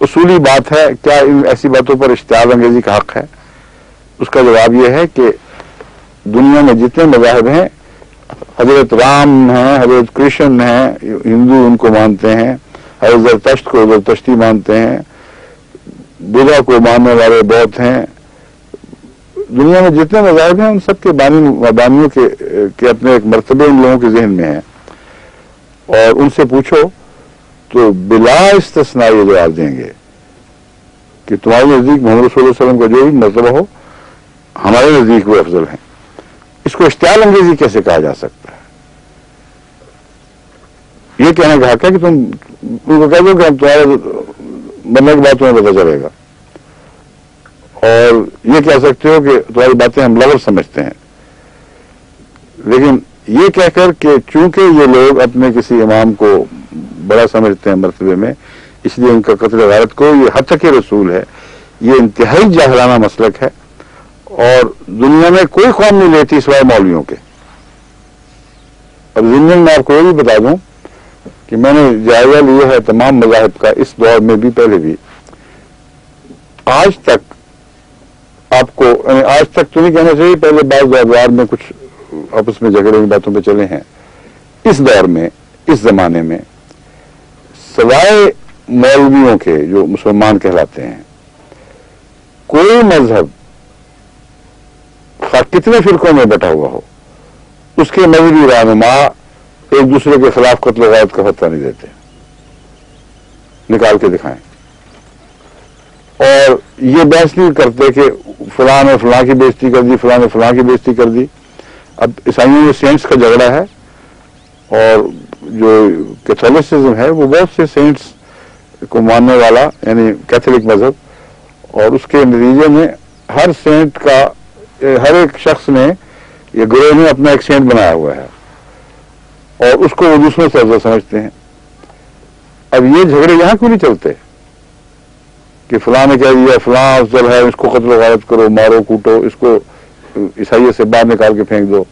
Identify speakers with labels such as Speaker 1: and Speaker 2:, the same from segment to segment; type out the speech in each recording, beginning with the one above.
Speaker 1: اصولی بات ہے کیا ان ایسی باتوں پر اشتعال انگیزی کا حق ہے؟ اس کا جواب یہ ہے کہ دنیا میں جتنے مذاہب ہیں، حضرت رام ہیں، حضرت کرشن ہیں، ہندو ان کو مانتے ہیں، حضرت زرتشت کو زرتشتی مانتے ہیں، بدھا کو ماننے والے بودھ ہیں، دنیا میں جتنے مذاہب ہیں ان سب کے بانیوں کے اپنے ایک مرتبے ان لوگوں کے ذہن میں ہیں، اور ان سے پوچھو تو بلا استثناء یہ جواب دیں گے کہ تمہارے نزدیک محمد صلی اللہ علیہ وسلم کا جو بھی مرتبہ ہو ہمارے نزدیک وہ افضل ہیں۔ اس کو اشتعال انگیزی کیسے کہا جا سکتا ہے؟ یہ کہنے کا حق ہے کہ تم ان کو کہہ دو کہ ہم تمہارے بننے کی بات تمہیں پتہ چلے گا، اور یہ کہہ سکتے ہو کہ تمہاری باتیں ہم لغو سمجھتے ہیں، لیکن یہ کہہ کر کہ چونکہ یہ لوگ اپنے کسی امام کو بڑا سمجھتے ہیں مرتبے میں، اس لیے ان کا قتل غارت کو یہ حتق رسول ہے، یہ انتہائی جاہلانہ مسلک ہے، اور دنیا میں کوئی قوم نہیں لیتی سوائے مولویوں کے۔ اب ضمن میں آپ کو یہ بھی بتا دوں کہ میں نے جائزہ لیا ہے تمام مذاہب کا، اس دور میں بھی پہلے بھی، آج تک آپ کو آج تک تو نہیں کہنا چاہیے، پہلے بعض ادوار میں کچھ آپس میں جھگڑے کی باتوں پہ چلے ہیں، اس دور میں اس زمانے میں سوائے مولویوں کے جو مسلمان کہلاتے ہیں، کوئی مذہب کتنے فرقوں میں بٹا ہوا ہو اس کے مذہبی رہنما ایک دوسرے کے خلاف قتل و غارت کا فتویٰ نہیں دیتے، نکال کے دکھائیں، اور یہ بحث نہیں کرتے کہ فلاں نے فلاں کی بےزتی کر دی، فلاں نے فلاں کی بےزتی کر دی۔ اب عیسائیوں میں سینٹس کا جھگڑا ہے، اور جو کیتھولسزم ہے وہ بہت سے سینٹس کو ماننے والا، یعنی کیتھولک مذہب، اور اس کے نتیجے میں ہر سینٹ کا ہر ایک شخص نے یہ گروہ نے اپنا ایک سینٹ بنایا ہوا ہے، اور اس کو وہ دوسروں سے افضل سمجھتے ہیں۔ اب یہ جھگڑے یہاں کیوں نہیں چلتے کہ فلاں نے کہہ دیا فلاں افضل ہے، اس کو قتل و غارت کرو، مارو کوٹو، اس کو عیسائیت سے باہر نکال کے پھینک دو۔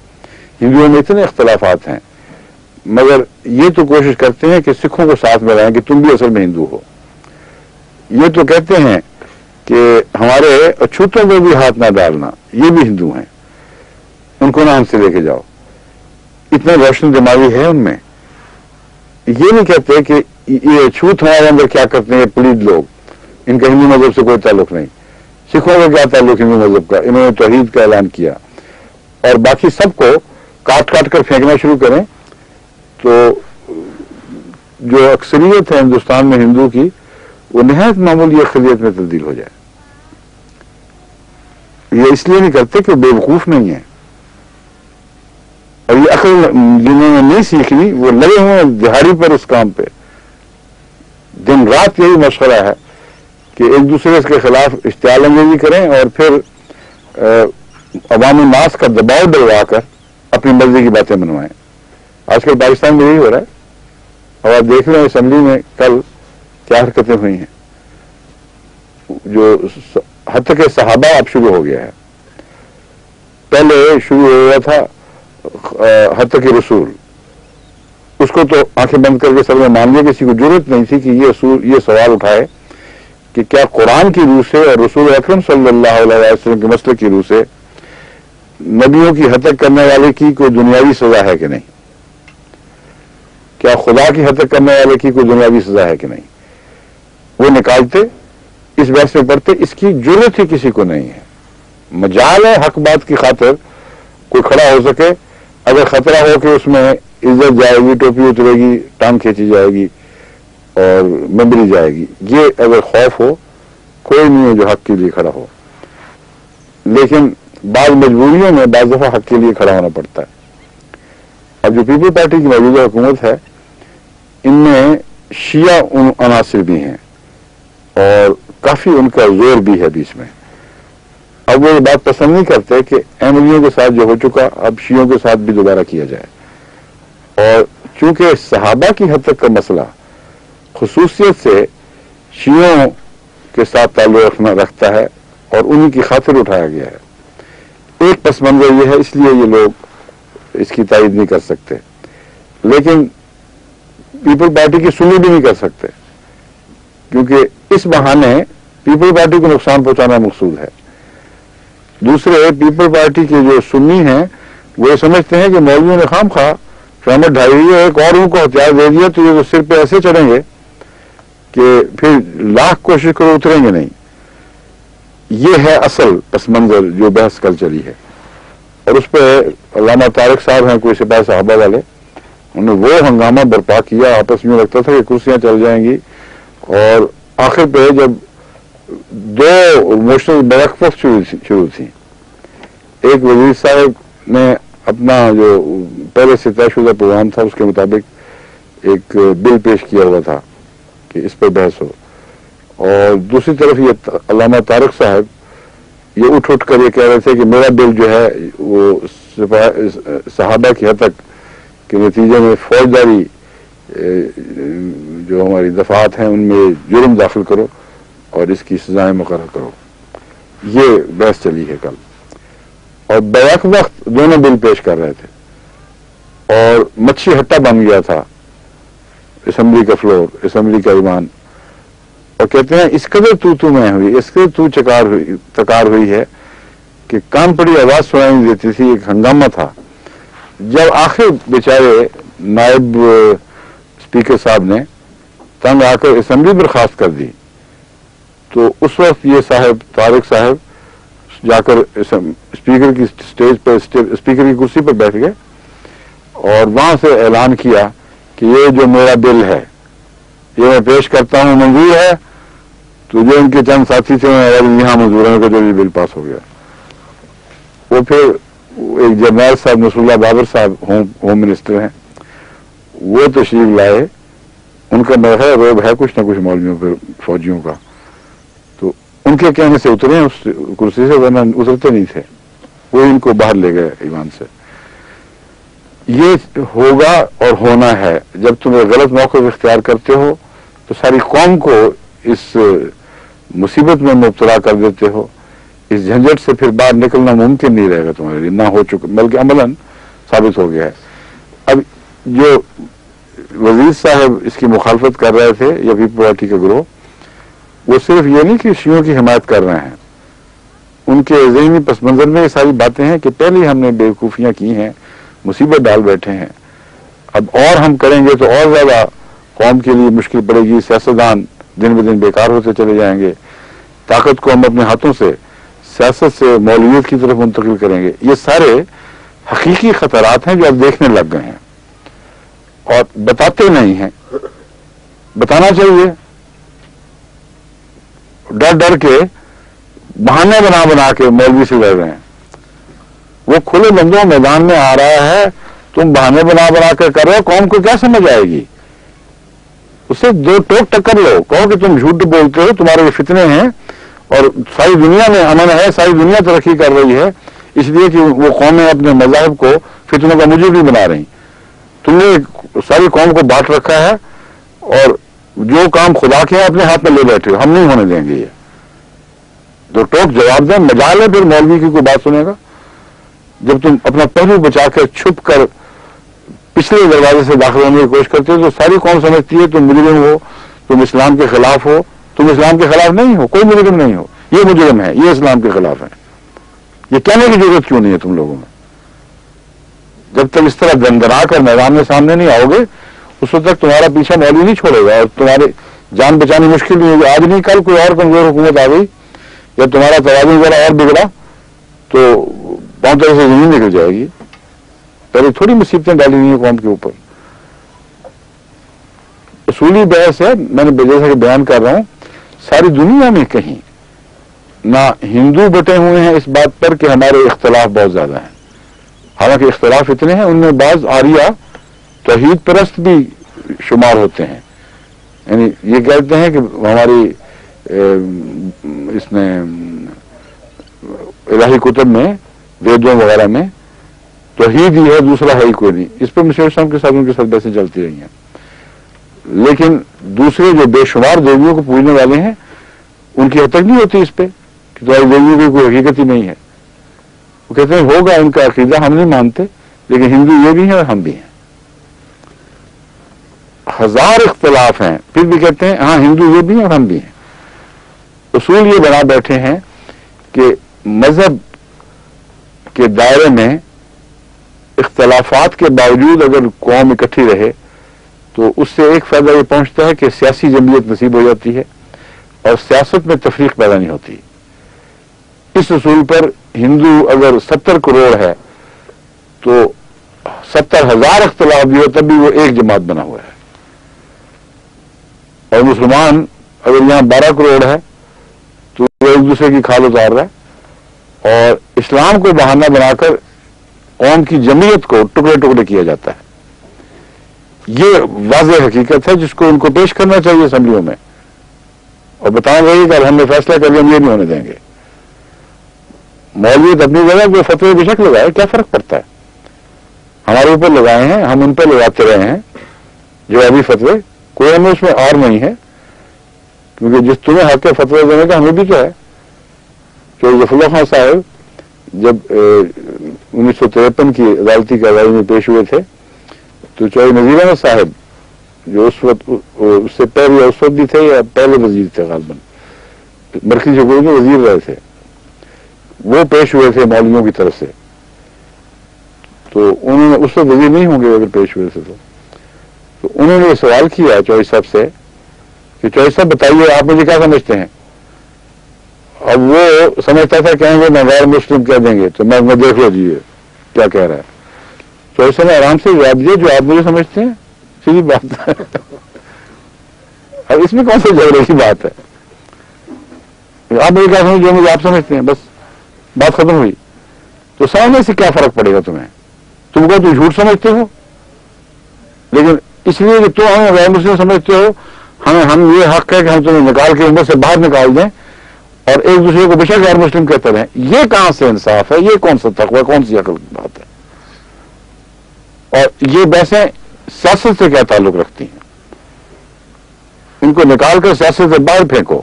Speaker 1: ہندوؤں میں اتنے اختلافات ہیں، مگر یہ تو کوشش کرتے ہیں کہ سکھوں کو ساتھ میں لائیں کہ تم بھی اصل میں ہندو ہو۔ یہ تو کہتے ہیں کہ ہمارے اچھوتوں پہ بھی ہاتھ نہ ڈالنا، یہ بھی ہندو ہیں، ان کو نہ ہم سے لے کے جاؤ۔ اتنے روشن دماغی ہے ان میں، یہ نہیں کہتے کہ یہ اچھوت ہمارے اندر کیا کرتے ہیں، پلید لوگ، ان کا ہندو مذہب سے کوئی تعلق نہیں۔ سکھوں کا کیا تعلق ہندو مذہب کا؟ انہوں نے توحید کا اعلان کیا، اور باقی سب کو کاٹ کاٹ کر پھینکنا شروع کریں تو جو اکثریت ہے ہندوستان میں ہندو کی، وہ نہایت معمولی اقلیت میں تبدیل ہو جائے۔ یہ اس لیے نہیں کرتے کہ بے وقوف نہیں ہے، اور یہ عقل جنہوں نے نہیں سیکھنی وہ لگے ہوئے ہیں دہاڑی پر اس کام پہ، دن رات یہی مشورہ ہے کہ ایک دوسرے کے خلاف اشتعال انگیزی کریں، اور پھر عوام الناس کا دباؤ ڈلوا کر اپنی مرضی کی باتیں منوائیں۔ آج کل پاکستان میں یہی ہو رہا ہے، اور آپ دیکھ لیں اسمبلی میں کل کیا حرکتیں ہوئی ہیں، جو حتیٰ کہ صحابہ اب شروع ہو گیا ہے، پہلے شروع ہوا تھا حتیٰ کہ رسول، اس کو تو آنکھیں بند کر کے سب نے مان لیا، کسی کو ضرورت نہیں تھی کہ یہ سوال اٹھائے کہ کیا قرآن کی روح سے اور رسول اکرم صلی اللہ علیہ وسلم کے مسلک کی روح سے نبیوں کی ہتک کرنے والے کی کوئی دنیاوی سزا ہے کہ نہیں، کیا خدا کی ہتک کرنے والے کی کوئی دنیاوی سزا ہے کہ نہیں۔ وہ نکالتے، اس بحث میں پڑھتے، اس کی ضرورت ہی کسی کو نہیں ہے۔ مجال ہے حق بات کی خاطر کوئی کھڑا ہو سکے، اگر خطرہ ہو کہ اس میں عزت جائے گی، ٹوپی اترے گی، ٹانگ کھینچی جائے گی اور ممبری جائے گی، یہ اگر خوف ہو، کوئی نہیں ہے جو حق کے لیے کھڑا ہو۔ لیکن بعض مجبوریوں میں بعض دفعہ حق کے لیے کھڑا ہونا پڑتا ہے۔ اب جو پیپل پارٹی کی موجودہ حکومت ہے، ان میں شیعہ عناصر بھی ہیں اور کافی ان کا زور بھی ہے بیچ میں۔ اب وہ یہ بات پسند نہیں کرتے کہ احمدیوں کے ساتھ جو ہو چکا اب شیعوں کے ساتھ بھی دوبارہ کیا جائے، اور چونکہ صحابہ کی حد تک کا مسئلہ خصوصیت سے شیعوں کے ساتھ تعلق رکھتا ہے اور انہی کی خاطر اٹھایا گیا ہے۔ ایک پس منظر یہ ہے، اس لیے یہ لوگ اس کی تائید نہیں کر سکتے، لیکن پیپل پارٹی کی سنی بھی نہیں کر سکتے۔ کیونکہ اس بہانے پیپل پارٹی کو نقصان پہنچانا مقصود ہے. دوسرے پیپل پارٹی کے جو سنی ہیں وہ یہ سمجھتے ہیں کہ مولویوں نے خام خواہ فہمت ڈھائی ہوئی ہے, ایک اور ان کو ہتھیار دے دیا تو یہ تو سر پہ ایسے چڑھیں گے کہ پھر لاکھ کوشش کرو اتریں گے نہیں. یہ ہے اصل پس منظر جو بحث کل چلی ہے. اور اس پہ علامہ طارق صاحب ہیں کوئی سپاہی صحابہ والے, انہوں نے وہ ہنگامہ برپا کیا, آپس میں لگتا تھا کہ کرسیاں چل جائیں گی. اور آخر پہ جب دو موشنل بیک وقت شروع تھی, ایک وزیر صاحب نے اپنا جو پہلے سے طے شدہ پروگرام تھا اس کے مطابق ایک بل پیش کیا ہوا تھا کہ اس پر بحث ہو, اور دوسری طرف یہ علامہ طارق صاحب یہ اٹھ کر یہ کہہ رہے تھے کہ میرا بل جو ہے وہ صحابہ کی حد تک کے نتیجے میں فوجداری جو ہماری دفعات ہیں ان میں جرم داخل کرو اور اس کی سزائیں مقرر کرو. یہ بحث چلی ہے کل, اور بیک وقت دونوں بل پیش کر رہے تھے اور مچھی ہٹا بن گیا تھا اسمبلی کا فلور, اسمبلی کا ایوان. اور کہتے ہیں اس قدر تو میں ہوئی, اس قدر تو تکار ہوئی ہے کہ کان پڑی آواز سنائی نہیں دیتی تھی, ایک ہنگامہ تھا. جب آخر بیچارے نائب اسپیکر صاحب نے تنگ آ کر اسمبلی برخاست کر دی تو اس وقت یہ صاحب طارق صاحب جا کر اسپیکر کی اسٹیج پر اسپیکر کی کرسی پر بیٹھ گئے اور وہاں سے اعلان کیا کہ یہ جو میرا بل ہے یہ میں پیش کرتا ہوں, منظور ہے. تو جو ان کے چند ساتھی تھے یہاں مزدوروں کا جو یہ بل پاس ہو گیا. وہ پھر ایک جرنیل صاحب نصر اللہ بابر صاحب ہوم منسٹر ہیں, وہ تشریف لائے. ان کا میرا روب ہے کچھ نہ کچھ مولویوں پہ فوجیوں کا, تو ان کے کہنے سے اترے اس کرسی سے, ورنہ اترتے نہیں تھے. وہ ان کو باہر لے گئے ایوان سے. یہ ہوگا اور ہونا ہے. جب تم ایک غلط موقف اختیار کرتے ہو تو ساری قوم کو اس مصیبت میں مبتلا کر دیتے ہو. اس جھنجٹ سے پھر باہر نکلنا ممکن نہیں رہے گا تمہارے لیے, نہ ہو چکا بلکہ عملاً ثابت ہو گیا ہے. اب جو وزیر صاحب اس کی مخالفت کر رہے تھے یا پیپل پارٹی کے گروہ, وہ صرف یہ نہیں کہ شیعوں کی حمایت کر رہے ہیں, ان کے ذہنی پس منظر میں یہ ساری باتیں ہیں کہ پہلے ہم نے بیوقوفیاں کی ہیں, مصیبت ڈال بیٹھے ہیں, اب اور ہم کریں گے تو اور زیادہ قوم کے لیے مشکل پڑے گی. سیاستدان دن بدن بیکار ہوتے چلے جائیں گے, طاقت کو ہم اپنے ہاتھوں سے سیاست سے مولویت کی طرف منتقل کریں گے. یہ سارے حقیقی خطرات ہیں جو اب دیکھنے لگ گئے ہیں اور بتاتے نہیں ہیں. بتانا چاہیے, ڈر ڈر کے بہانے بنا کے مولوی سے لڑ رہے ہیں. وہ کھلے بندوں میدان میں آ رہا ہے, تم بہانے بنا کے کر رہے ہو, قوم کو کیا سمجھ آئے گی؟ اسے دو ٹوک ٹکر لو, کہو کہ تم جھوٹ بولتے ہو, تمہارے یہ فتنے ہیں اور ساری دنیا میں امن ہے, ساری دنیا ترقی کر رہی ہے, اس لیے کہ وہ قومیں اپنے مذاہب کو فتنوں کا موجب بھی بنا رہی. تم نے ساری قوم کو بانٹ رکھا ہے اور جو کام خدا کے ہیں اپنے ہاتھ میں لے بیٹھے ہو, ہم نہیں ہونے دیں گے. یہ دو ٹوک جواب دیں, مجال ہے پھر مولوی کی کوئی بات سنے گا. جب تم اپنا پہلو بچا کر چھپ کر پچھلے دروازے سے داخل ہونے کی کوشش کرتے ہو تو ساری قوم سمجھتی ہے تم مجرم ہو, تم اسلام کے خلاف ہو. تم اسلام کے خلاف نہیں ہو, کوئی مجرم نہیں ہو, یہ مجرم ہے, یہ اسلام کے خلاف ہے. یہ کہنے کی ضرورت کیوں نہیں ہے تم لوگوں میں؟ جب تک اس طرح دندرا کر میدان میں سامنے نہیں آؤ گے اس وقت تک تمہارا پیچھا مولوی نہیں چھوڑے گا اور تمہاری جان بچانی مشکل نہیں ہوگی. آج نہیں کل کوئی اور کمزور حکومت آ گئی یا تمہارا توازن ذرا اور بگڑا تو پاؤں طرح سے زمین نکل جائے گی. پہلے تھوڑی مصیبتیں ڈالی ہوئی ہیں قوم کے اوپر. اصولی بحث ہے, میں نے جیسا کہ بیان کر رہا ہوں, ساری دنیا میں کہیں نہ ہندو بٹے ہوئے ہیں اس بات پر کہ ہمارے اختلاف بہت زیادہ ہیں. حالانکہ اختلاف اتنے ہیں, ان میں بعض آریہ توحید پرست بھی شمار ہوتے ہیں. یعنی یہ کہتے ہیں کہ ہماری اس میں الہی کتب میں ویدوں وغیرہ میں توحید ہی ہے, دوسرا ہے ہی کوئی نہیں. اس پر مشیر صاحب کے ساتھ ان کے ساتھ بحثیں چلتی رہی ہیں. لیکن دوسرے جو بے شمار دیویوں کو پوجنے والے ہیں ان کی حد تک نہیں ہوتی اس پہ کہ تمہاری دیویوں کی کوئی حقیقت ہی نہیں ہے. وہ کہتے ہیں ہوگا ان کا عقیدہ, ہم نہیں مانتے, لیکن ہندو یہ بھی ہیں اور ہم بھی ہیں. 1000 اختلاف ہیں، پھر بھی کہتے ہیں ہاں ہندو یہ بھی ہیں اور ہم بھی ہیں. اصول یہ بنا بیٹھے ہیں کہ مذہب کے دائرے میں اختلافات کے باوجود اگر قوم اکٹھی رہے تو اس سے ایک فائدہ یہ پہنچتا ہے کہ سیاسی جمعیت نصیب ہو جاتی ہے اور سیاست میں تفریق پیدا نہیں ہوتی. اس اصول پر ہندو اگر 70 کروڑ ہے تو 70,000 اختلاف بھی ہو تب بھی وہ ایک جماعت بنا ہوا ہے. اور مسلمان اگر یہاں 12 کروڑ ہے تو وہ ایک دوسرے کی کھال اتار رہا ہے اور اسلام کو بہانہ بنا کر قوم کی جمعیت کو ٹکڑے ٹکڑے کیا جاتا ہے. یہ واضح حقیقت ہے جس کو ان کو پیش کرنا چاہیے اسمبلیوں میں اور بتانا چاہیے کہ ہم نے فیصلہ کر لیا ہم یہ نہیں ہونے دیں گے. مولویت اپنی جگہ کوئی فتوے بے شک لگائے، کیا فرق پڑتا ہے؟ ہمارے اوپر لگائے ہیں، ہم ان پہ لگاتے رہے ہیں جو ابھی فتوے، کوئی ہمیں اس میں اور نہیں ہے کیونکہ جس تمہیں حق ہے فتوے دینے کا ہمیں بھی تو ہے. کہ ظفر اللہ خان صاحب جب 1953 کی عدالتی کارروائی میں پیش ہوئے تھے تو چوہدری نذیر احمد صاحب جو اس وقت اس سے پہلے یا اس وقت بھی تھے یا پہلے وزیر تھے، غالباً مرکزی حکومت میں وزیر رہے تھے، وہ پیش ہوئے تھے مولویوں کی طرف سے. تو انہوں نے اس وقت وزیر نہیں ہوں گے اگر پیش ہوئے تھے تو انہوں نے یہ سوال کیا چوہدری صاحب سے کہ چوہدری صاحب بتائیے آپ مجھے کیا سمجھتے ہیں؟ اب وہ سمجھتا تھا کہیں گے میں غیر مسلم کہہ دیں گے تو میں دیکھ لو جی کیا کہہ رہا ہے. چوہدری صاحب نے آرام سے جواب دیا جو آپ مجھے سمجھتے ہیں، سیدھی بات ہے. اب اس میں کون سی جھگڑے کی بات ہے؟ آپ مجھے کیا سمجھ جو مجھے آپ سمجھتے ہیں، بس بات ختم ہوئی. تو سمجھنے سے کیا فرق پڑے گا تمہیں؟ تم کو تو جھوٹ سمجھتے ہو لیکن اس لیے کہ تم ہمیں غیر مسلم سمجھتے ہو ہم یہ حق ہے کہ ہم تمہیں نکال کے امت سے باہر نکال دیں اور ایک دوسرے کو بے شک غیر مسلم کہتے رہیں. یہ کہاں سے انصاف ہے؟ یہ کون سا تقوی، کون سی عقل کی بات ہے؟ اور یہ بحثیں سیاست سے کیا تعلق رکھتی ہیں؟ ان کو نکال کر سیاست سے باہر پھینکو.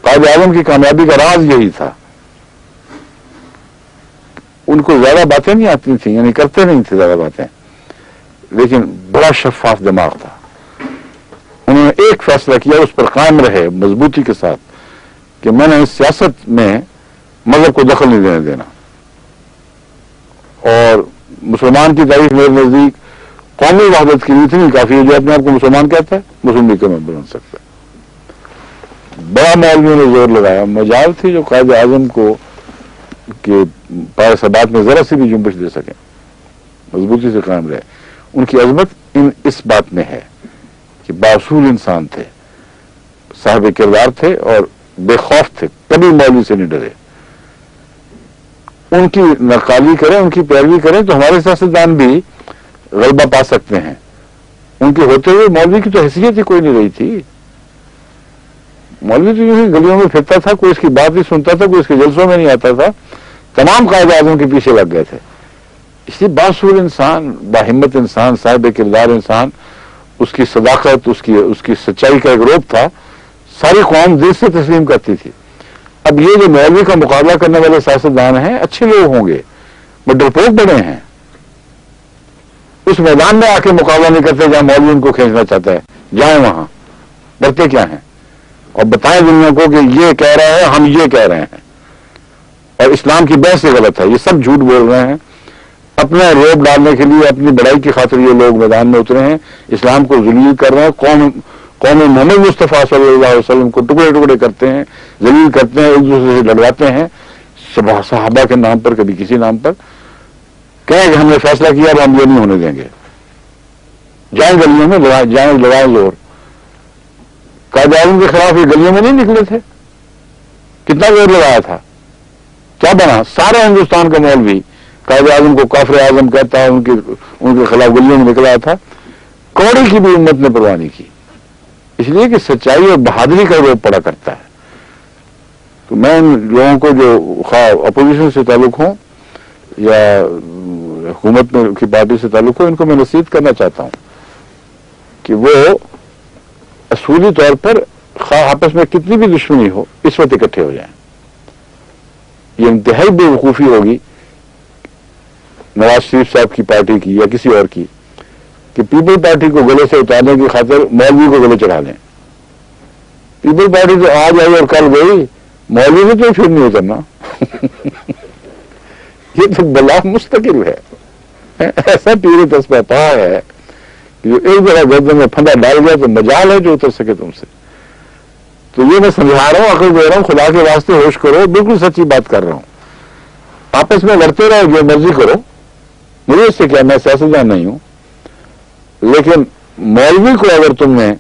Speaker 1: قائد اعظم کی کامیابی کا راز یہی تھا. ان کو زیادہ باتیں نہیں آتی تھیں، یعنی کرتے نہیں تھے زیادہ باتیں، لیکن بڑا شفاف دماغ تھا. انہوں نے ایک فیصلہ کیا، اس پر قائم رہے مضبوطی کے ساتھ کہ میں نے سیاست میں مذہب کو دخل نہیں دینے دینا. اور مسلمان کی تاریخ میرے نزدیک قومی وحدت کی اتنی کافی ہے، جو اپنے آپ کو مسلمان کہتا ہے مسلم لیگ کا ممبر بن سکتا ہے. بڑا مولویوں نے زور لگایا. مجال تھی جو قائد اعظم کو کہ پائے ثبات میں ذرا سی بھی جنبش دے سکیں، مضبوطی سے قائم رہے. ان کی عظمت اس بات میں ہے کہ باصول انسان تھے، صاحب کردار تھے اور بے خوف تھے، کبھی مولوی سے نہیں ڈرے. ان کی نقالی کریں، ان کی پیروی کریں تو ہمارے سیاستدان بھی غلبہ پا سکتے ہیں. ان کے ہوتے ہوئے مولوی کی تو حیثیت ہی کوئی نہیں رہی تھی. مولوی تو یوں ہی گلیوں میں پھرتا تھا، کوئی اس کی بات نہیں سنتا تھا، کوئی اس کے جلسوں میں نہیں آتا تھا. تمام قائد اعظم کے پیچھے لگ گئے تھے. اس لیے باصول انسان، باہمت انسان، صاحب کردار انسان، اس کی صداقت، اس کی سچائی کا ایک روپ تھا، ساری قوم دل سے تسلیم کرتی تھی. اب یہ جو مولوی کا مقابلہ کرنے والے سیاستدان ہیں اچھے لوگ ہوں گے، وہ ڈرپوک بڑے ہیں، اس میدان میں آ کے مقابلہ نہیں کرتے جہاں مولوی ان کو کھینچنا چاہتا ہے. جائیں وہاں، ڈرتے کیا ہیں؟ اور بتائیں دنیا کو کہ یہ کہہ رہا ہے، ہم یہ کہہ رہے ہیں اور اسلام کی بحث سے غلط ہے. یہ سب جھوٹ بول رہے ہیں. اپنا روب ڈالنے کے لیے، اپنی بڑائی کی خاطر یہ لوگ میدان میں اترے ہیں، اسلام کو ذلیل کر رہے ہیں. قوم محمد مصطفیٰ صلی اللہ علیہ وسلم کو ٹکڑے ٹکڑے کرتے ہیں، ذلیل کرتے ہیں، ایک دوسرے سے لڑواتے ہیں، صحابہ کے نام پر، کبھی کسی نام پر. کہیں کہ ہم نے فیصلہ کیا اب ہم یہ نہیں ہونے دیں گے. جائیں گلیوں میں، جائیں لڑائیں زور. قائد اعظم کے خلاف یہ گلیوں میں نہیں نکلے تھے؟ کتنا زور لگایا تھا؟ کیا بنا؟ سارے ہندوستان کا مولوی قائد اعظم کو کافر اعظم کہتا ہے، ان کے خلاف گلیوں میں نکلا تھا. کوڑی کی بھی امت نے پرواہ نہیں کی، اس لیے کہ سچائی اور بہادری کا روپ پڑا کرتا ہے. تو میں ان لوگوں کو جو اپوزیشن سے تعلق ہوں یا حکومت میں کی پارٹی سے تعلق ہو، ان کو میں نصیحت کرنا چاہتا ہوں کہ وہ اصولی طور پر خواہ آپس میں کتنی بھی دشمنی ہو اس وقت اکٹھے ہو جائیں. یہ انتہائی بے وقوفی ہوگی نواز شریف صاحب کی پارٹی کی یا کسی اور کی کہ کہ پیپل پارٹی کو گلے سے اتارنے کی خاطر مولوی کو گلے چڑھا لیں. پیپل پارٹی تو آج آئی اور کل گئی, مولوی سے تو پھر نہیں اترنا. یہ تو بلا مستقل ہے, ایسا پیر تسبیح پا ہے کہ جو ایک جگہ گردن میں پھندا ڈال گیا تو مجال ہے جو اتر سکے تم سے. تو یہ میں سمجھا رہا ہوں, عقل دے رہا ہوں, خدا کے واسطے ہوش کرو, بالکل سچی بات کر رہا ہوں. آپس میں لڑتے رہو, جو مرضی کرو, مجھے اس سے کیا, میں سیاستدان نہیں ہوں. لیکن مولوی کو اگر تم نے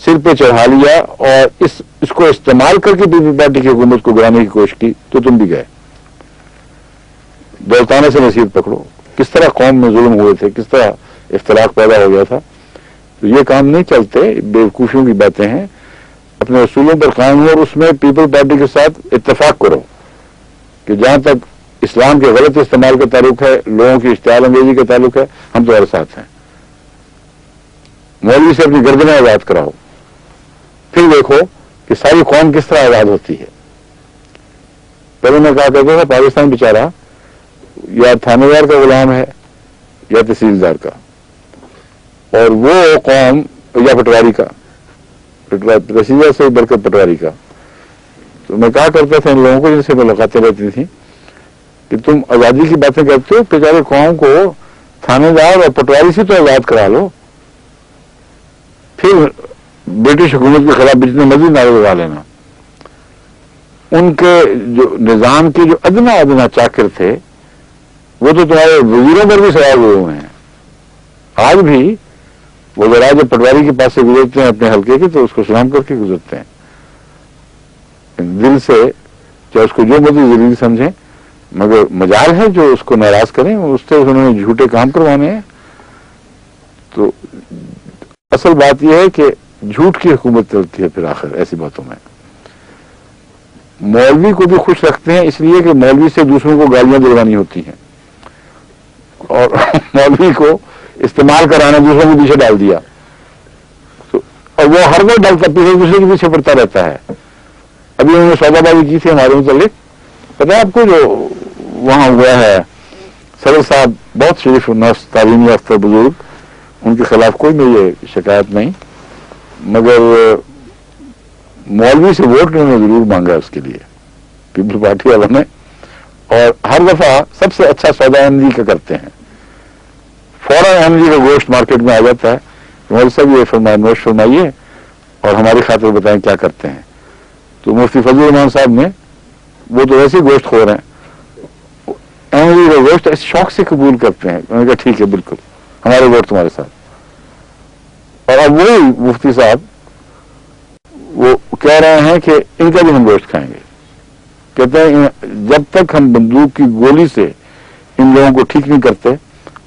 Speaker 1: سر پہ چڑھا لیا اور اس کو استعمال کر کے پیپل پارٹی کی حکومت کو گرانے کی کوشش کی تو تم بھی گئے. دولتانے سے نصیب پکڑو, کس طرح قوم میں ظلم ہوئے تھے, کس طرح اختلاف پیدا ہو گیا تھا. تو یہ کام نہیں چلتے, بیوقوفیوں کی باتیں ہیں. اپنے اصولوں پر قائم ہو اور اس میں پیپل پارٹی کے ساتھ اتفاق کرو کہ جہاں تک اسلام کے غلط استعمال کا تعلق ہے, لوگوں کی اشتعال انگیزی کا تعلق ہے, ہم تمہارے ساتھ ہیں. مولوی سے اپنی گردنیں آزاد کراؤ, پھر دیکھو کہ ساری قوم کس طرح آزاد ہوتی ہے. پہلے میں کہا کرتا تھا پاکستان بیچارہ یا تھانے دار کا غلام ہے یا تحصیلدار کا, اور وہ قوم یا پٹواری کا, تحصیلدار سے بڑھ کر پٹواری کا. تو میں کہا کرتا تھا ان لوگوں کو جن سے ملاقاتیں رہتی تھیں کہ تم آزادی کی باتیں کرتے ہو, بیچارے قوم کو تھانے دار اور پٹواری سے تو آزاد کرا لو, پھر برٹش حکومت کے خلاف جتنے مزید نعرے لگا لینا. ان کے جو نظام کے جو ادنا چاکر تھے وہ تو تمہارے وزیروں پر بھی سوال ہوئے ہیں. آج بھی وہ ذرا جب پٹواری کے پاس سے گزرتے ہیں اپنے حلقے کے تو اس کو سلام کر کے گزرتے ہیں دل سے, چاہے اس کو جو مرضی ذلیل سمجھیں, مگر مجال ہے جو اس کو ناراض کریں, اس سے انہوں نے جھوٹے کام کروانے ہیں. تو اصل بات یہ ہے کہ جھوٹ کی حکومت چلتی ہے پھر آخر ایسی باتوں میں. مولوی کو بھی خوش رکھتے ہیں اس لیے کہ مولوی سے دوسروں کو گالیاں دلوانی ہوتی ہیں, اور مولوی کو استعمال کرانا دوسروں کو پیچھے ڈال دیا, اور وہ ہر وقت ڈالتا پیچھے دوسرے کے پیچھے پڑتا رہتا ہے. ابھی انہوں نے سودا بازی کی تھی ہمارے متعلق, پتا ہے آپ کو, جو وہاں ہوا ہے صدر صاحب بہت شریف نفس تعلیمی یافتہ بزرگ, ان کے خلاف کوئی میری شکایت نہیں, مگر مولوی سے ووٹ انہوں نے ضرور مانگا اس کے لیے پیپل پارٹی والوں نے, اور ہر دفعہ سب سے اچھا سودا احمدی کا کرتے ہیں. فوراً احمدی کا گوشت مارکیٹ میں آ جاتا ہے, مولوی صاحب یہ فرمائے نوش فرمائیے اور ہماری خاطر بتائیں کیا کرتے ہیں. تو مفتی فضل الرحمان صاحب نے, وہ تو ویسے گوشت خور ہیں, احمدی کا گوشت اس شوق سے قبول کرتے ہیں. انہوں نے کہا ٹھیک ہے بالکل ہمارے ووٹ تمہارے ساتھ. اور اب وہی مفتی صاحب وہ کہہ رہے ہیں کہ ان کا بھی ہم گوشت کھائیں گے. کہتے ہیں جب تک ہم بندوق کی گولی سے ان لوگوں کو ٹھیک نہیں کرتے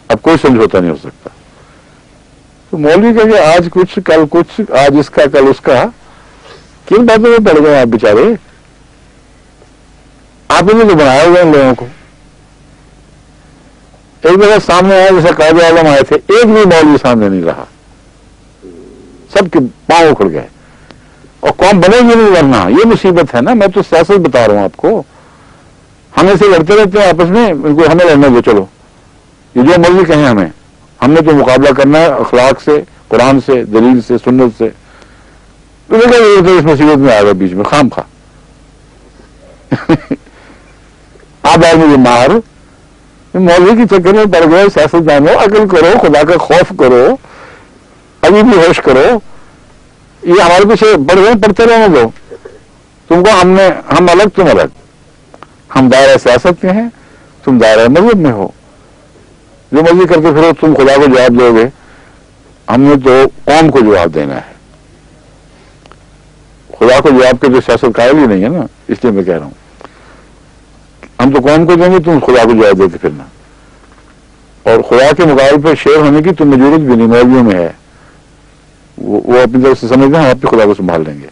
Speaker 1: اب کوئی سمجھوتا نہیں ہو سکتا. تو مولوی کہ آج کچھ کل کچھ, آج اس کا کل اس کا, کن باتوں میں پڑ گئے آپ بیچارے. آپ نے تو بنایا ہوا ان لوگوں کو. ایک جگہ سامنے آیا جیسے قائد اعظم آئے تھے, ایک بھی مولوی سامنے نہیں رہا, سب کے پاؤں اکھڑ گئے, اور قوم بنے گی نہیں ورنہ. یہ مصیبت ہے نا, میں تو سیاست بتا رہا ہوں آپ کو. ہم ایسے لڑتے رہتے ہیں آپس میں, ان کو ہمیں لڑنے دو, چلو یہ جو مرضی کہیں ہمیں, ہم نے تو مقابلہ کرنا ہے اخلاق سے, قرآن سے, دلیل سے, سنت سے. تو دیکھا اس مصیبت میں آ گیا بیچ میں خام خواہ. آپ آئے مجھے مار, مولوی کی چکر میں پڑ گئے. سیاست دانوں عقل کرو, خدا کا خوف کرو, ابھی بھی ہوش کرو. یہ ہمارے پیچھے پڑ گئے, پڑھتے رہنے دو. تم کو ہم الگ تم الگ, ہم دائرہ سیاست میں ہیں, تم دائرہ مذہب میں ہو. جو مرضی کرتے پھرو, تم خدا کو جواب دو گے, ہم نے تو قوم کو جواب دینا ہے. خدا کو جواب کے جو سیاست قائل ہی نہیں ہے نا, اس لیے میں کہہ رہا ہوں ہم تو قوم کو دیں گے, تم خدا کو جواب دیتے پھرنا. اور خدا کے مقابلے پہ شیر ہونے کی تم ضرورت بھی نہیں, مولویوں میں ہے. وہ اپنی طرف سے سمجھتے ہیں ہم اپنے خدا کو سنبھال لیں گے.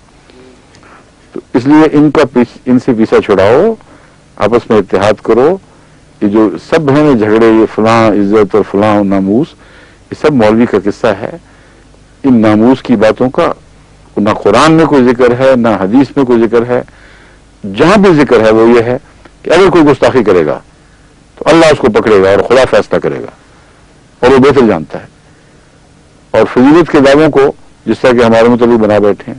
Speaker 1: تو اس لیے ان سے پیچھا چھڑاؤ, آپس میں اتحاد کرو. یہ جو سب ہیں جھگڑے, یہ فلاں عزت اور فلاں ناموس, یہ سب مولوی کا قصہ ہے. ان ناموس کی باتوں کا نہ قرآن میں کوئی ذکر ہے, نہ حدیث میں کوئی ذکر ہے. جہاں بھی ذکر ہے وہ یہ ہے کہ اگر کوئی گستاخی کرے گا تو اللہ اس کو پکڑے گا اور خدا فیصلہ کرے گا, اور وہ بہتر جانتا ہے. اور فضیلت کے دعووں کو جس طرح کہ ہمارے متعلق بنا بیٹھے ہیں،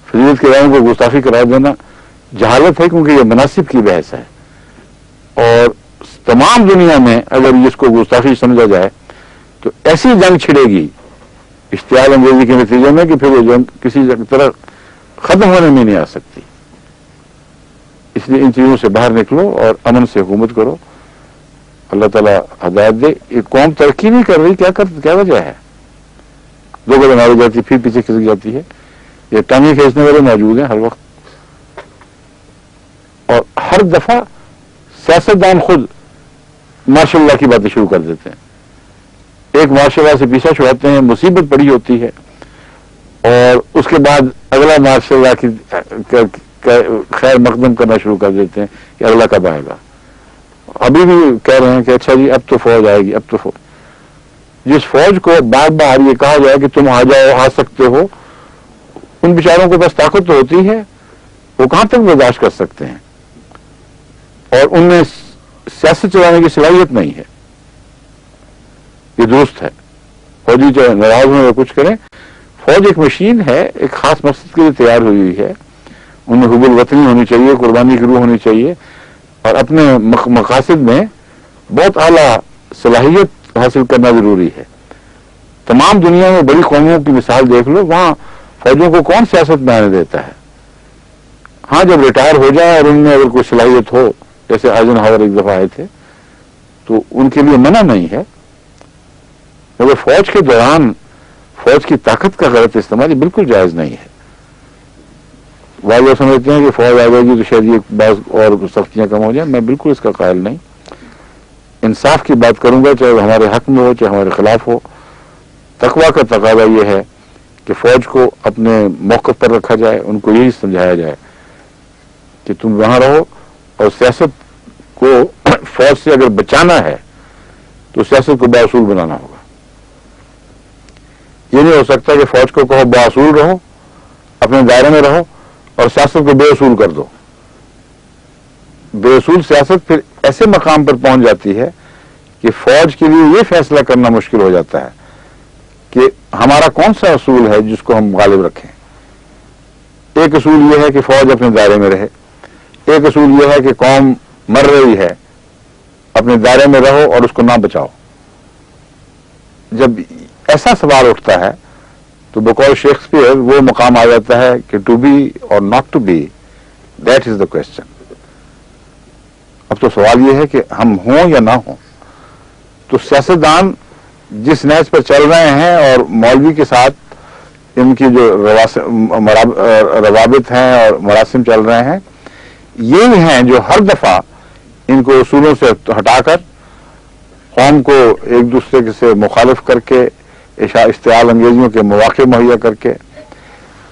Speaker 1: فضیلت کے دعووں کو گستاخی قرار دینا جہالت ہے، کیونکہ یہ مناسب کی بحث ہے، اور تمام دنیا میں اگر اس کو گستاخی سمجھا جائے تو ایسی جنگ چھڑے گی اشتعال انگیزی کے نتیجے میں کہ پھر وہ جنگ کسی طرح ختم ہونے میں نہیں آ سکتی۔ اس لیے ان چیزوں سے باہر نکلو اور امن سے حکومت کرو، اللہ تعالیٰ ہدایت دے۔ یہ قوم ترقی نہیں کر رہی، کیا وجہ ہے؟ دو قدم آگے جاتی پھر پیچھے کھسک جاتی ہے۔ یہ ٹانگیں کھینچنے والے موجود ہیں ہر وقت، اور ہر دفعہ سیاستدان خود ماشاء اللہ کی باتیں شروع کر دیتے ہیں، ایک ماشاء اللہ سے پیچھا چھڑاتے ہیں، مصیبت پڑی ہوتی ہے، اور اس کے بعد اگلا ماشاء اللہ کی خیر مقدم کرنا شروع کر دیتے ہیں کہ اگلا کب آئے گا۔ ابھی بھی کہہ رہے ہیں کہ اچھا جی اب تو فوج آئے گی، اب تو فوج۔ جس فوج کو بار بار یہ کہا جائے کہ تم آ جاؤ، آ سکتے ہو، ان بیچاروں کے پاس طاقت تو ہوتی ہے، وہ کہاں تک برداشت کر سکتے ہیں؟ اور ان میں سیاست چلانے کی صلاحیت نہیں ہے۔ یہ درست ہے، فوجی چاہے ناراض ہوں یا کچھ کریں، فوج ایک مشین ہے، ایک خاص مقصد کے لیے تیار ہوئی ہوئی ہے، ان میں حب الوطنی ہونی چاہیے، قربانی کی روح ہونی چاہیے، اور اپنے مقاصد میں بہت اعلیٰ صلاحیت حاصل کرنا ضروری ہے۔ تمام دنیا میں بڑی قوموں کی مثال دیکھ لو، وہاں فوجوں کو کون سیاست میں آنے دیتا ہے؟ ہاں جب ریٹائر ہو جائے اور ان میں اگر کوئی صلاحیت ہو، جیسے آئزن ہاور ایک دفعہ آئے تھے، تو ان کے لیے منع نہیں ہے، مگر فوج کے دوران فوج کی طاقت کا غلط استعمال یہ بالکل جائز نہیں ہے۔ بعض لوگ سمجھتے ہیں کہ فوج آ جائے گی تو شاید یہ بعض اور سختیاں کم ہو جائیں، میں بالکل اس کا قائل نہیں۔ انصاف کی بات کروں گا، چاہے وہ ہمارے حق میں ہو چاہے ہمارے خلاف ہو۔ تقویٰ کا تقاضا یہ ہے کہ فوج کو اپنے موقف پر رکھا جائے، ان کو یہی سمجھایا جائے کہ تم وہاں رہو، اور سیاست کو فوج سے اگر بچانا ہے تو سیاست کو باصول بنانا ہوگا۔ یہ نہیں ہو سکتا کہ فوج کو کہو باصول رہو، اپنے دائرے میں رہو، اور سیاست کو بے اصول کر دو۔ بے اصول سیاست پھر ایسے مقام پر پہنچ جاتی ہے کہ فوج کے لیے یہ فیصلہ کرنا مشکل ہو جاتا ہے کہ ہمارا کون سا اصول ہے جس کو ہم غالب رکھیں۔ ایک اصول یہ ہے کہ فوج اپنے دائرے میں رہے، ایک اصول یہ ہے کہ قوم مر رہی ہے، اپنے دائرے میں رہو اور اس کو نہ بچاؤ۔ جب ایسا سوال اٹھتا ہے تو بقول شیکسپیئر وہ مقام آ جاتا ہے کہ ٹو بی اور not to be, that is the question. اب تو سوال یہ ہے کہ ہم ہوں یا نہ ہوں۔ تو سیاستدان جس نہج پر چل رہے ہیں اور مولوی کے ساتھ ان کی جو روابط ہیں اور مراسم چل رہے ہیں، یہی ہیں جو ہر دفعہ ان کو اصولوں سے ہٹا کر قوم کو ایک دوسرے سے مخالف کر کے اشتعال انگیزیوں کے مواقع مہیا کر کے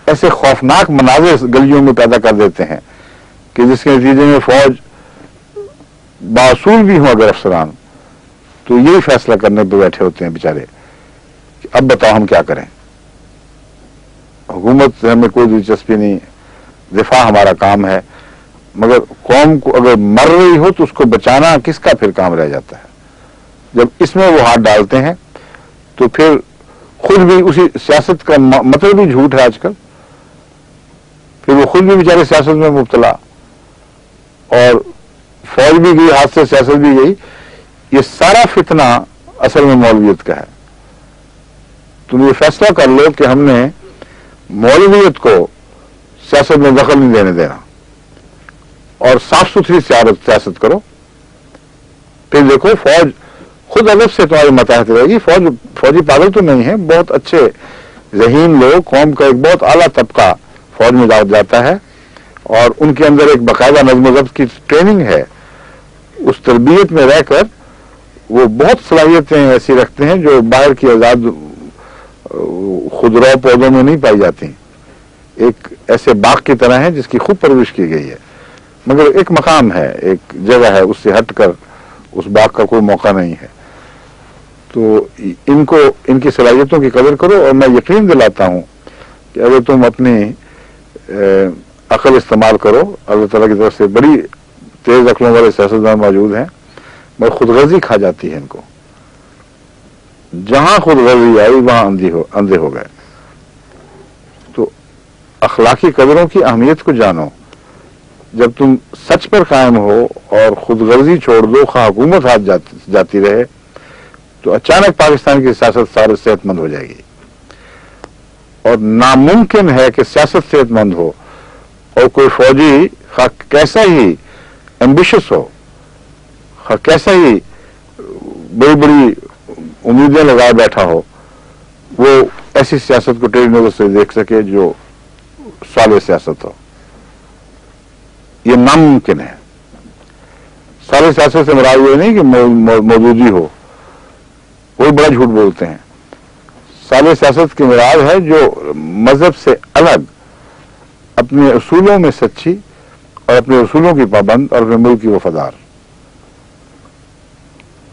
Speaker 1: ایسے خوفناک مناظر گلیوں میں پیدا کر دیتے ہیں کہ جس کے نتیجے میں فوج باصول بھی ہوں اگر افسران تو یہی فیصلہ کرنے پہ بیٹھے ہوتے ہیں بیچارے کہ اب بتاؤ ہم کیا کریں۔ حکومت ہمیں کوئی دلچسپی نہیں، دفاع ہمارا کام ہے، مگر قوم کو اگر مر رہی ہو تو اس کو بچانا کس کا پھر کام رہ جاتا ہے۔ جب اس میں وہ ہاتھ ڈالتے ہیں تو پھر خود بھی اسی سیاست کا مطلب بھی جھوٹ ہے آج کل، پھر وہ خود بھی بیچارے سیاست میں مبتلا، اور فوج بھی گئی ہاتھ سے، سیاست بھی گئی۔ یہ سارا فتنہ اصل میں مولویت کا ہے۔ تم یہ فیصلہ کر لو کہ ہم نے مولویت کو سیاست میں دخل نہیں دینے دینا، اور صاف ستھری سیاست کرو، پھر دیکھو فوج خود ادب سے تمہاری متاحت رہے گی۔ فوجی پاگل تو نہیں ہے، بہت اچھے ذہین لوگ، قوم کا ایک بہت اعلیٰ طبقہ فوج میں جاتا ہے، اور ان کے اندر ایک باقاعدہ نظم و ضبط کی ٹریننگ ہے۔ اس تربیت میں رہ کر وہ بہت صلاحیتیں ایسی رکھتے ہیں جو باہر کی آزاد خودرو پودوں میں نہیں پائی جاتی، ایک ایسے باغ کی طرح ہیں جس کی خوب پرورش کی گئی ہے، مگر ایک مقام ہے، ایک جگہ ہے، اس سے ہٹ کر اس باغ کا کوئی موقع نہیں ہے۔ تو ان کی صلاحیتوں کی قدر کرو، اور میں یقین دلاتا ہوں کہ اگر تم اپنی عقل استعمال کرو، اللہ تعالیٰ کی طرف سے بڑی تیز عقلوں والے سیاستدان موجود ہیں، مگر خود غرضی کھا جاتی ہے ان کو۔ جہاں خود غرضی آئی وہاں اندھے ہو گئے. تو اخلاقی قدروں کی اہمیت کو جانو. جب تم سچ پر قائم ہو اور خود غرضی چھوڑ دو، خواہ حکومت ہاتھ جاتی رہے، تو اچانک پاکستان کی سیاست سارے صحت مند ہو جائے گی. اور ناممکن ہے کہ سیاست صحت مند ہو اور کوئی فوجی خواہ کیسا ہی ایمبیشس ہو، خواہ کیسا ہی بڑی بڑی امیدیں لگائے بیٹھا ہو، وہ ایسی سیاست کو ٹیڑھی نظر سے دیکھ سکے جو صالح سیاست ہو. یہ ناممکن ہے. صالح سیاست سے مراد یہ نہیں کہ موجودگی ہو، وہی بڑا جھوٹ بولتے ہیں. صالح سیاست کی مراد ہے جو مذہب سے الگ اپنے اصولوں میں سچی اور اپنے اصولوں کی پابند اور اپنے ملک کی وفادار.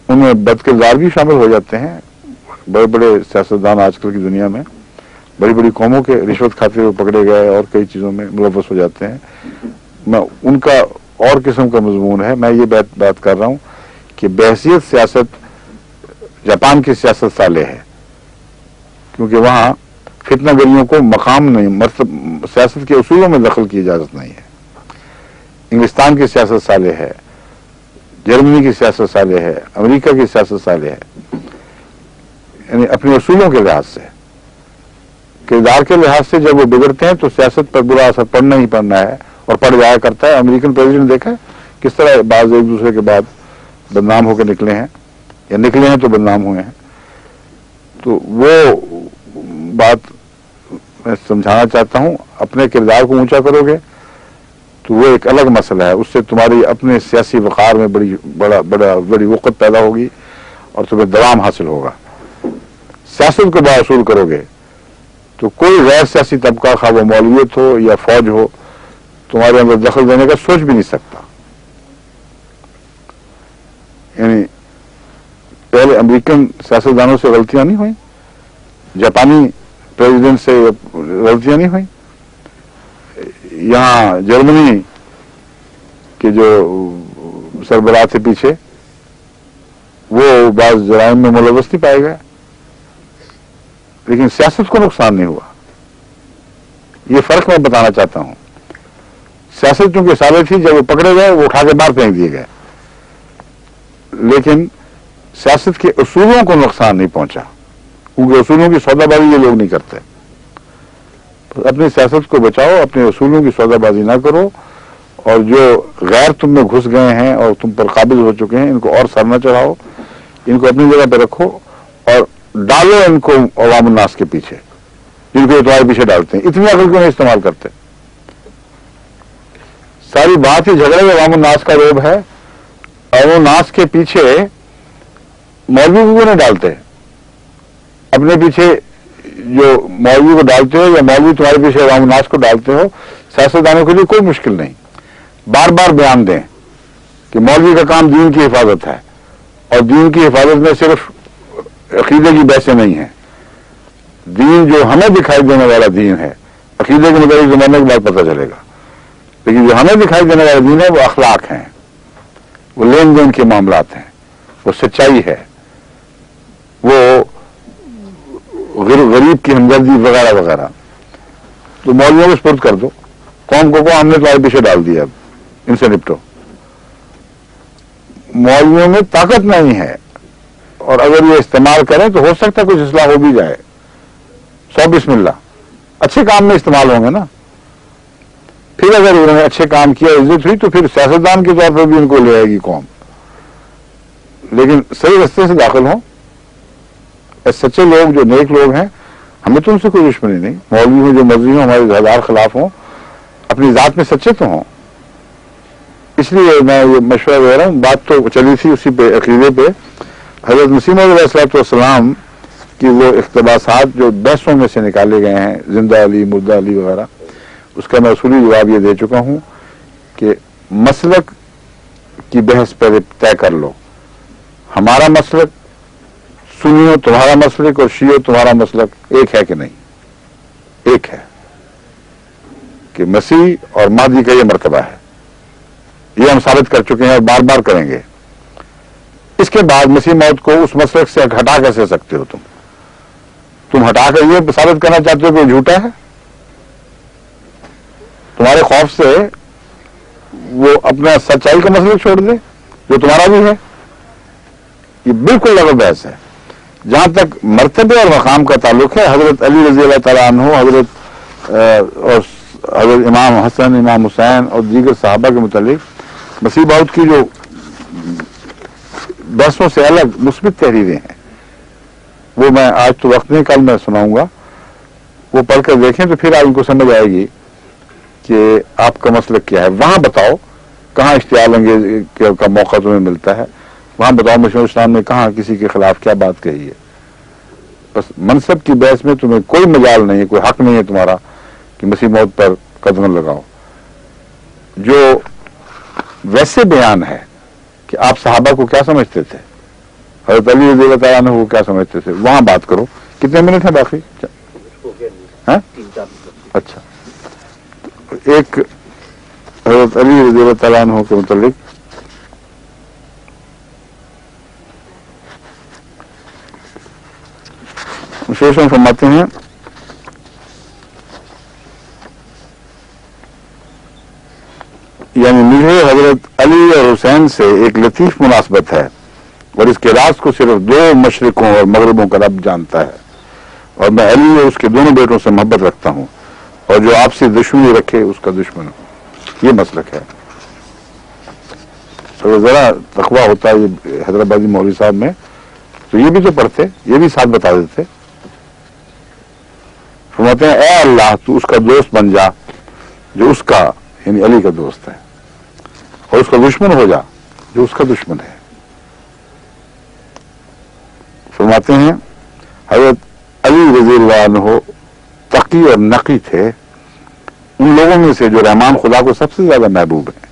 Speaker 1: ان میں بد کردار بھی شامل ہو جاتے ہیں. بڑے بڑے سیاستدان آج کل کی دنیا میں بڑی بڑی قوموں کے رشوت کھاتے ہوئے پکڑے گئے اور کئی چیزوں میں ملوث ہو جاتے ہیں. میں ان کا اور قسم کا مضمون ہے. میں یہ بات کر رہا ہوں کہ بحیثیت سیاست جاپان کی سیاست صالح ہے، کیونکہ وہاں فتنہ گریوں کو مقام نہیں، سیاست کے اصولوں میں دخل کی اجازت نہیں ہے. انگلستان کی سیاست صالح ہے، جرمنی کی سیاست صالح ہے، امریکہ کی سیاست صالح ہے. یعنی اپنے اصولوں کے لحاظ سے، کردار کے لحاظ سے جب وہ بگڑتے ہیں تو سیاست پر برا اثر پڑنا ہی پڑنا ہے اور پڑ جایا کرتا ہے. امریکن پریزیڈنٹ دیکھا کس طرح بعض ایک دوسرے کے بعد بدنام ہو کے نکلے ہیں، یا نکلے ہیں تو بدنام ہوئے ہیں. تو وہ بات میں سمجھانا چاہتا ہوں. اپنے کردار کو اونچا کرو گے تو وہ ایک الگ مسئلہ ہے. اس سے تمہاری اپنے سیاسی وقار میں بڑی وقت پیدا ہوگی اور تمہیں دوام حاصل ہوگا. سیاست کو باصول کرو گے تو کوئی غیر سیاسی طبقہ، خواہ وہ مولویت ہو یا فوج ہو، تمہارے اندر دخل دینے کا سوچ بھی نہیں سکتا. یعنی پہلے امریکن سیاستدانوں سے غلطیاں نہیں ہوئیں، جاپانی پریزیڈنٹ سے غلطیاں نہیں ہوئیں، یہاں جرمنی کے جو سربراہ تھے پیچھے وہ بعض جرائم میں ملوث نہیں پائے گئے، لیکن سیاست کو نقصان نہیں ہوا. یہ فرق میں بتانا چاہتا ہوں. سیاست چونکہ صالح تھی، جب وہ پکڑے گئے وہ اٹھا کے باہر پھینک دیے گئے، لیکن سیاست کے اصولوں کو نقصان نہیں پہنچا، کیونکہ اصولوں کی سودا بازی یہ لوگ نہیں کرتے. اپنی سیاست کو بچاؤ، اپنے اصولوں کی سودا بازی نہ کرو، اور جو غیر تم میں گھس گئے ہیں اور تم پر قابض ہو چکے ہیں ان کو اور سر نہ چڑھاؤ، ان کو اپنی جگہ پہ رکھو اور ڈالو ان کو عوام الناس کے پیچھے، جن کو تمہارے پیچھے ڈالتے ہیں. اتنی عقل کیوں نہیں استعمال کرتے؟ ساری بات ہی جھگڑے عوام الناس کا روب ہے. عوام الناس کے پیچھے مولوی کو کیوں نہیں ڈالتے؟ اپنے پیچھے جو مولوی کو ڈالتے ہو یا مولوی تمہارے پیچھے عوام الناس کو ڈالتے ہو، سیاستدانوں کے لیے کوئی مشکل نہیں. بار بار بیان دیں کہ مولوی کا کام دین کی حفاظت ہے، اور دین کی حفاظت میں صرف عقیدے کی بحثیں نہیں ہیں. دین جو ہمیں دکھائی دینے والا دین ہے، عقیدے کے مطابق زمانے کے بعد پتہ چلے گا، لیکن جو ہمیں دکھائی دینے والا دین ہے وہ اخلاق ہیں، وہ لین دین کے معاملات ہیں، وہ سچائی ہے، وہ غریب کی ہمدردی وغیرہ وغیرہ. تو مولویوں کو سپرد کر دو. قوم کو ہم نے تمہارے پیچھے ڈال دیا، اب ان سے نپٹو. مولویوں میں طاقت نہیں ہے، اور اگر یہ استعمال کریں تو ہو سکتا ہے کچھ اصلاح ہو بھی جائے. 100 بسم اللہ، اچھے کام میں استعمال ہوں گے نا. پھر اگر انہوں نے اچھے کام کیا، عزت ہوئی، تو پھر سیاستدان کے طور پر بھی ان کو لے آئے گی قوم. لیکن صحیح رستے سے داخل ہوں، سچے لوگ جو نیک لوگ ہیں، ہمیں تو ان سے کوئی دشمنی نہیں. مولوی ہوں جو مرضی ہوں، ہمارے ہزار خلاف ہوں، اپنی ذات میں سچے تو ہوں. اس لیے میں یہ مشورہ دے رہا ہوں. بات تو چلی تھی اسی پہ، عقیدے پہ. حضرت مسیح موعود علیہ السلام کی وہ اقتباسات جو بحثوں میں سے نکالے گئے ہیں، زندہ علی، مردہ علی وغیرہ، اس کا میں اصولی جواب یہ دے چکا ہوں کہ مسلک کی بحث پہلے طے کر لو. ہمارا مسلک، سنیو تمہارا مسلک اور شیعو تمہارا مسلک ایک ہے کہ نہیں؟ ایک ہے کہ مسیح اور مہدی کا یہ مرتبہ ہے. یہ ہم ثابت کر چکے ہیں اور بار بار کریں گے. اس کے بعد مسیح موعود کو اس مسلک سے ہٹا کیسے سکتے ہو تم ہٹا کر یہ ثابت کرنا چاہتے ہو کہ وہ جھوٹا ہے؟ تمہارے خوف سے وہ اپنا سچائی کا مسئلہ چھوڑ دے جو تمہارا بھی ہے. یہ بالکل لغو بحث ہے. جہاں تک مرتبے اور مقام کا تعلق ہے، حضرت علی رضی اللہ تعالیٰ عنہ، اور حضرت امام حسن، امام حسین اور دیگر صحابہ کے متعلق مسیح موعود کی جو بحثوں سے الگ مثبت تحریریں ہیں، وہ میں آج تو وقت نہیں، کل میں سناؤں گا. وہ پڑھ کر دیکھیں تو پھر آپ ان کو سمجھ آئے گی کہ آپ کا مسلک کیا ہے. وہاں بتاؤ کہاں اشتعال انگیز کا موقع تمہیں ملتا ہے، وہاں بتاؤ مشہور اسلام نے کہاں کسی کے خلاف کیا بات کہی ہے. بس منصب کی بحث میں تمہیں کوئی مجال نہیں ہے، کوئی حق نہیں ہے تمہارا کہ مسیح موعود پر قدم لگاؤ. جو ویسے بیان ہے کہ آپ صحابہ کو کیا سمجھتے تھے، حضرت علی رضی اللہ تعالیٰ عنہ کو کیا سمجھتے تھے، وہاں بات کرو. کتنے منٹ ہیں باقی؟ اچھا، ایک حضرت علی رضی اللہ تعالیٰ عنہ کے متعلق شیشن فرماتے ہیں، یعنی مجھے حضرت علی اور حسین سے ایک لطیف مناسبت ہے، اور اس کے راز کو صرف دو مشرقوں اور مغربوں کا رب جانتا ہے، اور میں علی اور اس کے دونوں بیٹوں سے محبت رکھتا ہوں، اور جو آپ سے دشمنی رکھے اس کا دشمن ہوں. یہ مسلک ہے. تو ذرا تقویٰ ہوتا ہے یہ حیدرآبادی مولوی صاحب میں، تو یہ بھی تو پڑھتے، یہ بھی ساتھ بتا دیتے. فرماتے ہیں اے اللہ تو اس کا دوست بن جا جو اس کا یعنی علی کا دوست ہے، اور اس کا دشمن ہو جا جو اس کا دشمن ہے. فرماتے ہیں حضرت علی رضی اللہ عنہ تقی اور نقی تھے، ان لوگوں میں سے جو رحمان خدا کو سب سے زیادہ محبوب ہیں،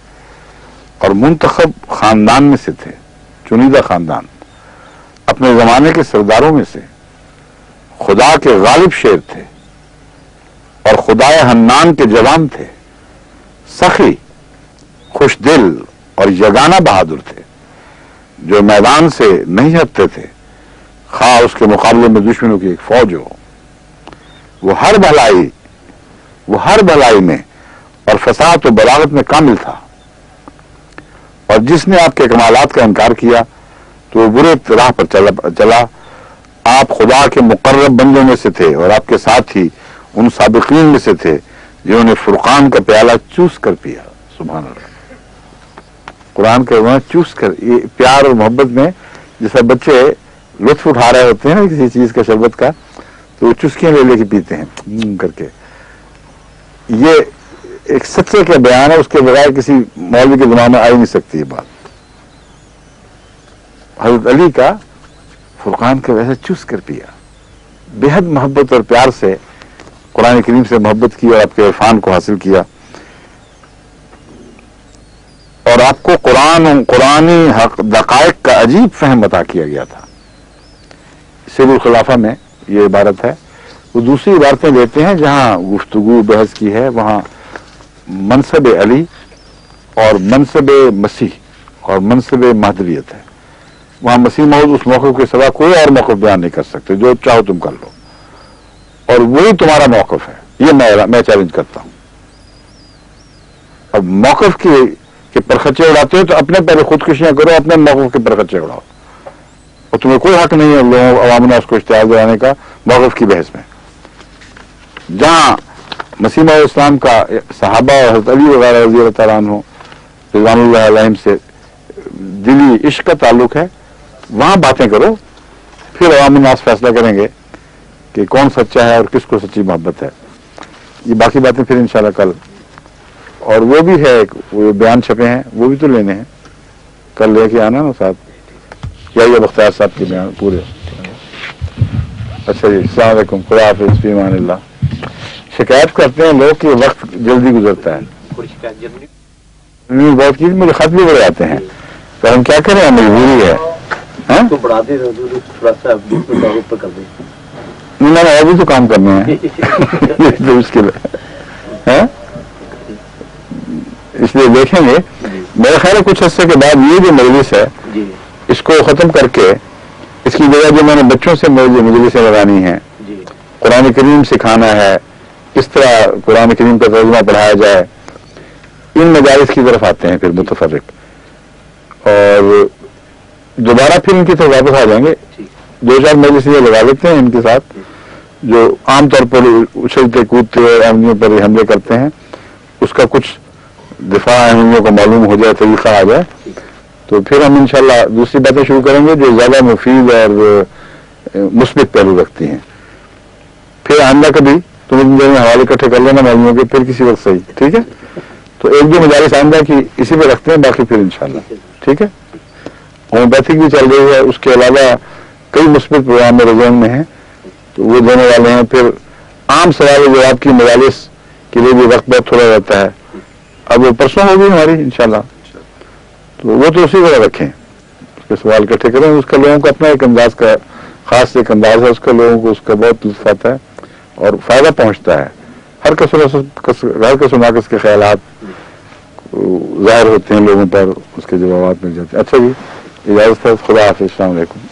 Speaker 1: اور منتخب خاندان میں سے تھے، چنیدہ خاندان، اپنے زمانے کے سرداروں میں سے، خدا کے غالب شیر تھے، اور خدائے حنان کے جوان تھے، سخی، خوش دل اور یگانہ بہادر تھے، جو میدان سے نہیں ہٹتے تھے خواہ اس کے مقابلے میں دشمنوں کی ایک فوج ہو. وہ ہر بھلائی میں اور فصاحت و بلاغت میں کامل تھا، اور جس نے آپ کے کمالات کا انکار کیا تو وہ برے راہ پر چلا. آپ خدا کے مقرب بندوں میں سے تھے، اور آپ کے ساتھ ہی ان سابقین میں سے تھے جنہوں نے فرقان کا پیالہ چوس کر پیا. سبحان اللہ. قرآن کا چوس کر، یہ پیار اور محبت میں جیسا بچے لطف اٹھا رہے ہوتے ہیں نا کسی چیز کا، شربت کا، تو وہ چسکیاں لے کے پیتے ہیں کر کے. یہ ایک سچے کا بیان ہے، اس کے بغیر کسی مولوی کے دماغ میں آ ہی نہیں سکتی یہ بات. حضرت علی کا فرقان کا ویسے چوس کر پیا. بے حد محبت اور پیار سے قرآن کریم سے محبت کی، اور آپ کے عرفان کو حاصل کیا، اور آپ کو قرآنی دقائق کا عجیب فہم عطا کیا گیا تھا. سیر الخلافہ میں یہ عبارت ہے. وہ دوسری عبارتیں لیتے ہیں جہاں گفتگو بحث کی ہے، وہاں منصب علی اور منصب مسیح اور منصب مہدویت ہے. وہاں مسیح موعود اس موقف کے سوا کوئی اور موقف بیان نہیں کر سکتے، جو چاہو تم کر لو، اور وہی تمہارا موقف ہے. یہ میں چیلنج کرتا ہوں. اب موقف کے پرخچے اڑاتے ہو تو اپنے پہلے خودکشیاں کرو، اپنے موقف کے پرخچے اڑاؤ، اور تمہیں کوئی حق نہیں ہے لوگوں عوام الناس کو اشتعال دلانے کا موقف کی بحث میں. جہاں مسیح موعود اسلام کا صحابہ اور حضرت علی وغیرہ رضی اللہ تعالیٰ عنہ رضوان اللہ علیہم سے دلی عشق کا تعلق ہے، وہاں باتیں کرو، پھر عوام الناس فیصلہ کریں گے کہ کون سچا ہے اور کس کو سچی محبت ہے. یہ باقی باتیں پھر انشاءاللہ کل. اور وہ بھی ہے وہ بیان چھپے ہیں، وہ بھی تو لینے ہیں، کل لے کے آنا نا ساتھ. یا یہ بختیار صاحب کے بیان پورے. اچھا جی، السلام علیکم، خدا حافظ، فی امان اللہ. شکایت کرتے ہیں لوگ کہ وقت جلدی گزرتا ہے. بہت کی مجھے خط بھی بڑے آتے ہیں، تو ہم کیا کریں، مجبوری ہے. میں نے اور بھی تو کام کرنے ہیں تو مشکل ہے. اس لیے دیکھیں گے. میرا خیال ہے کچھ عرصے کے بعد یہ جو مجلس ہے اس کو ختم کر کے اس کی جگہ جو میں نے بچوں سے مجلسیں لگانی ہیں، قرآن کریم سکھانا ہے، کس طرح قرآن کریم کا ترجمہ پڑھایا جائے، ان مجالس کی طرف آتے ہیں پھر متفرق، اور دوبارہ پھر ان کی طرف واپس آ جائیں گے. 2-4 مجلس یہ لگا لیتے ہیں ان کے ساتھ جو عام طور پر اچھلتے کودتے اور احمدیوں پر حملے کرتے ہیں، اس کا کچھ دفاع احمدیوں کو معلوم ہو جائے، طریقہ آ جائے، تو پھر ہم انشاءاللہ دوسری باتیں شروع کریں گے جو زیادہ مفید اور مثبت پہلو رکھتی ہیں. پھر آئندہ کبھی تم ان دنوں میں حوالے اکٹھے کر لینا معلوموں کے، پھر کسی وقت صحیح، ٹھیک ہے؟ تو 1-2 مجالس آئندہ کی اسی پہ رکھتے ہیں، باقی پھر انشاءاللہ، ٹھیک ہے؟ ہومیوپیتھک بھی چل رہی ہے، اس کے علاوہ کئی مثبت پروگرام میرے ذہن میں ہیں تو وہ دینے والے ہیں. پھر عام سوال و جواب کی مجالس کے لیے بھی وقت بہت تھوڑا رہتا ہے، اب وہ پرسوں ہوگی ہماری انشاءاللہ، تو وہ تو اسی طرح رکھیں، اس کے سوال اکٹھے کریں. اس کا لوگوں کو اپنا ایک انداز کا خاص ایک انداز ہے، اس کا لوگوں کو اس کا بہت لطف آتا ہے اور فائدہ پہنچتا ہے. ہر کس و ناقص کے خیالات ظاہر ہوتے ہیں لوگوں پر، اس کے جوابات مل جاتے ہیں. اچھا جی، اجازت ہے، خدا حافظ، السلام علیکم.